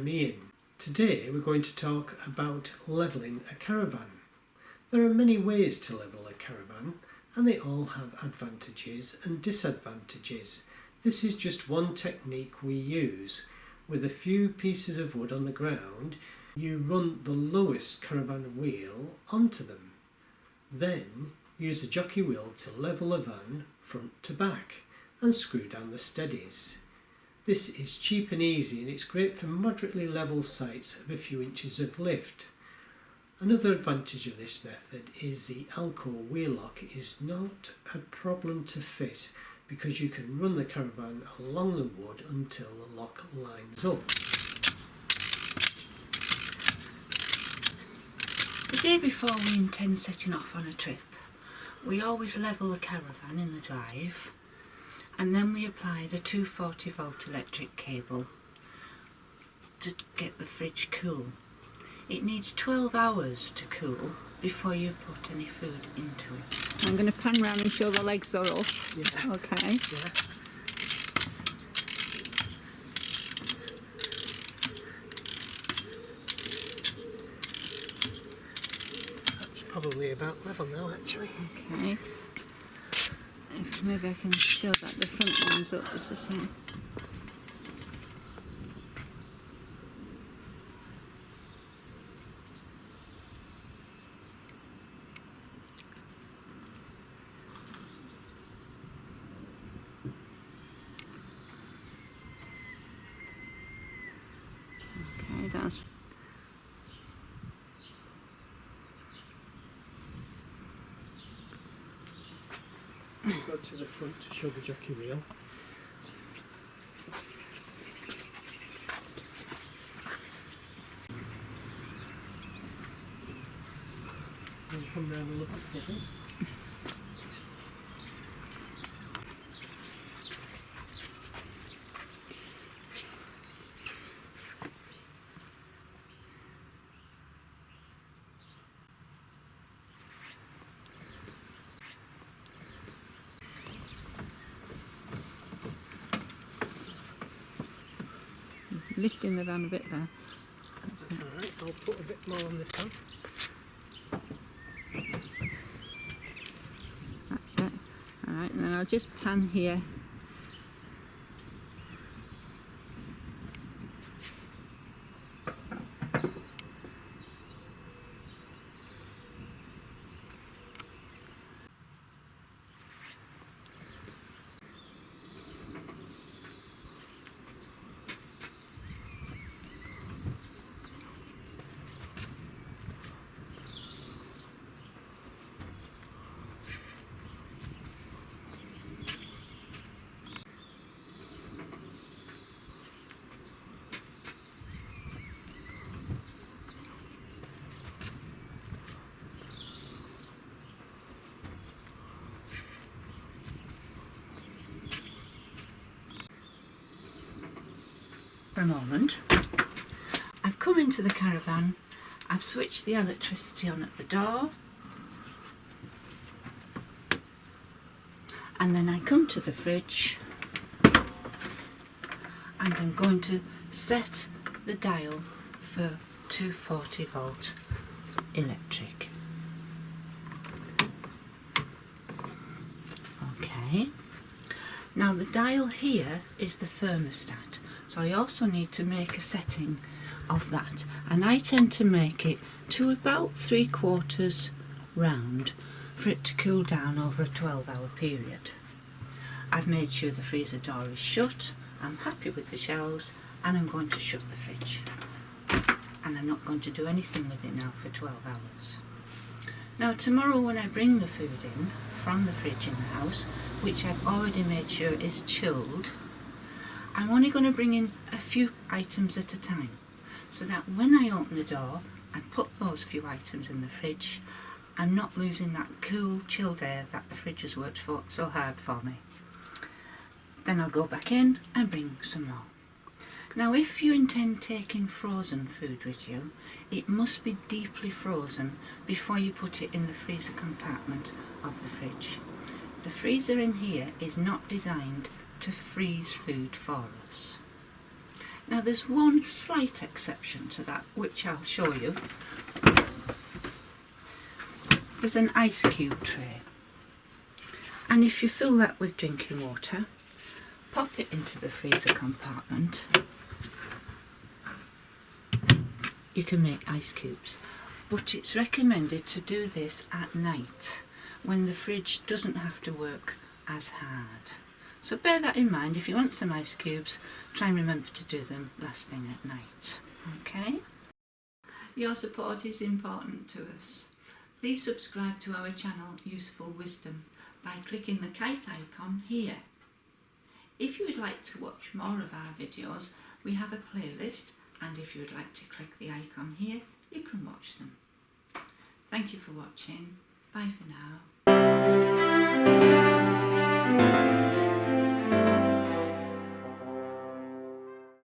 I'm Ian. Today we're going to talk about levelling a caravan. There are many ways to level a caravan and they all have advantages and disadvantages. This is just one technique we use. With a few pieces of wood on the ground, you run the lowest caravan wheel onto them. Then use a jockey wheel to level a van front to back and screw down the steadies. This is cheap and easy, and it's great for moderately level sites of a few inches of lift. Another advantage of this method is the Milenco wheel lock is not a problem to fit because you can run the caravan along the wood until the lock lines up. The day before we intend setting off on a trip, we always level the caravan in the drive, and then we apply the 240 volt electric cable to get the fridge cool. It needs 12 hours to cool before you put any food into it. I'm going to pan round and show the legs are up. Yeah. Okay. Yeah. That's probably about level now, actually. Okay. Maybe I can show that the front one's up as the same. Okay, that's Go to the front to show the jockey wheel. And come round and look at the figures. lifting the van a bit there. That's alright, I'll put a bit more on this one. That's it. Alright, and then I'll just pan here. For a moment. I've come into the caravan, I've switched the electricity on at the door, and then I come to the fridge and I'm going to set the dial for 240 volt electric. Okay, now the dial here is the thermostat, so I also need to make a setting of that, and I tend to make it to about 3/4 round for it to cool down over a 12-hour period. I've made sure the freezer door is shut, I'm happy with the shelves, and I'm going to shut the fridge. And I'm not going to do anything with it now for 12 hours. Now tomorrow when I bring the food in from the fridge in the house, which I've already made sure is chilled, I'm only going to bring in a few items at a time, so that when I open the door and put those few items in the fridge, I'm not losing that cool, chilled air that the fridge has worked for so hard for me. Then I'll go back in and bring some more. Now if you intend taking frozen food with you, it must be deeply frozen before you put it in the freezer compartment of the fridge. The freezer in here is not designed to freeze food for us. Now there's one slight exception to that, which I'll show you. There's an ice cube tray, and if you fill that with drinking water, pop it into the freezer compartment, you can make ice cubes. But it's recommended to do this at night when the fridge doesn't have to work as hard. So bear that in mind. If you want some ice cubes, try and remember to do them last thing at night. Okay? Your support is important to us. Please subscribe to our channel Useful Wisdom by clicking the kite icon here. If you would like to watch more of our videos, we have a playlist, and if you would like to click the icon here, you can watch them. Thank you for watching. Bye for now.